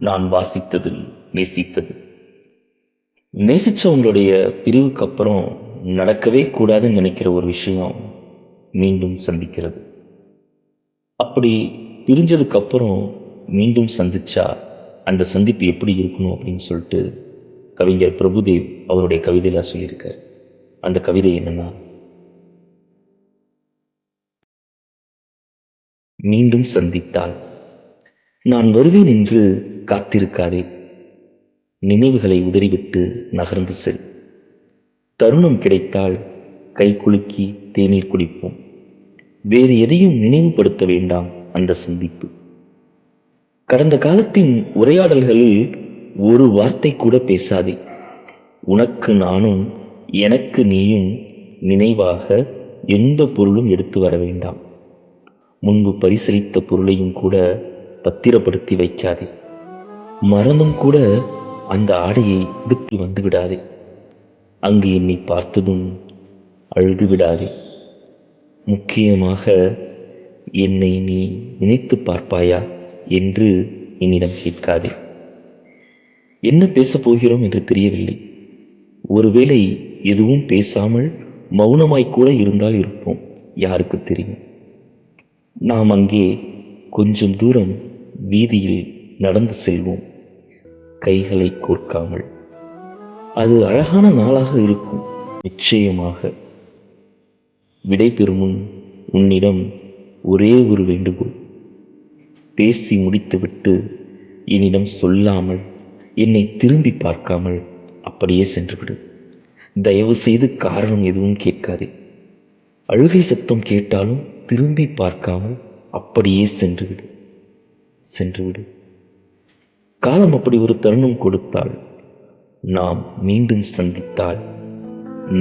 நான் வாசித்தது, நேசித்தது. நேசிச்சவங்களுடைய பிரிவுக்கு அப்புறம் நடக்கவே கூடாதுன்னு நினைக்கிற ஒரு விஷயம் மீண்டும் சந்திக்கிறது. அப்படி பிரிஞ்சதுக்கு அப்புறம் மீண்டும் சந்திச்சா அந்த சந்திப்பு எப்படி இருக்கணும் அப்படின்னு சொல்லிட்டு கவிஞர் பிரபுதேவ் அவருடைய கவிதையில சொல்லியிருக்கார். அந்த கவிதை என்னன்னா, மீண்டும் சந்தித்தால் நான் வருவேன் என்று காத்திருக்காதே, நினைவுகளை உதறிவிட்டு நகர்ந்து செல். தருணம் கிடைத்தால் கை குலுக்கி தேநீர் குடிப்போம். வேறு எதையும் நினைவுபடுத்த வேண்டாம் அந்த சந்திப்பு. கடந்த காலத்தின் உரையாடல்களில் ஒரு வார்த்தை கூட பேசாதே. உனக்கு நானும் எனக்கு நீயும் நினைவாக எந்த பொருளும் எடுத்து வர வேண்டாம். முன்பு பரிசளித்த பொருளையும் கூட பத்திரப்படுத்தி வைக்காதே. மறந்தும் கூட அந்த ஆடையை உடுத்தி வந்து விடாதே. அங்கு என்னை பார்த்ததும் அழுது விடாதே. முக்கியமாக என்னை நீ நினைத்து பார்ப்பாயா என்று என்னிடம் கேட்காதே. என்ன பேசப் போகிறோம் என்று தெரியவில்லை. ஒருவேளை எதுவும் பேசாமல் மௌனமாய் கூட இருந்தால் இருப்போம், யாருக்கு தெரியும். நாம் அங்கே கொஞ்சம் தூரம் வீதியில் நடந்து செல்வோம், கைகளை கோர்க்காமல். அது அழகான நாளாக இருக்கும், நிச்சயமாக. விடைபெறும் முன் உன்னிடம் ஒரே ஒரு வேண்டுகோள். பேசி முடித்துவிட்டு என்னிடம் சொல்லாமல், என்னை திரும்பி பார்க்காமல் அப்படியே சென்றுவிடு. தயவு செய்து காரணம் எதுவும் கேட்காதே. அழுகை சத்தம் கேட்டாலும் திரும்பி பார்க்காமல் அப்படியே சென்றுவிடு. சென்றுவிடு. காலம் அப்படி ஒரு தருணம் கொடுத்தால், நாம் மீண்டும் சந்தித்தால்,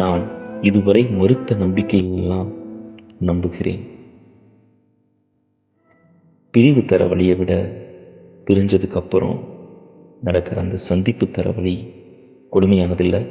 நான் இதுவரை மறுத்த நம்பிக்கையெல்லாம் நம்புகிறேன். பிரிவு தர வழியை விட பிரிஞ்சதுக்கு அப்புறம் நடக்கிற அந்த சந்திப்பு தர வழி கொடுமையானதில்லை.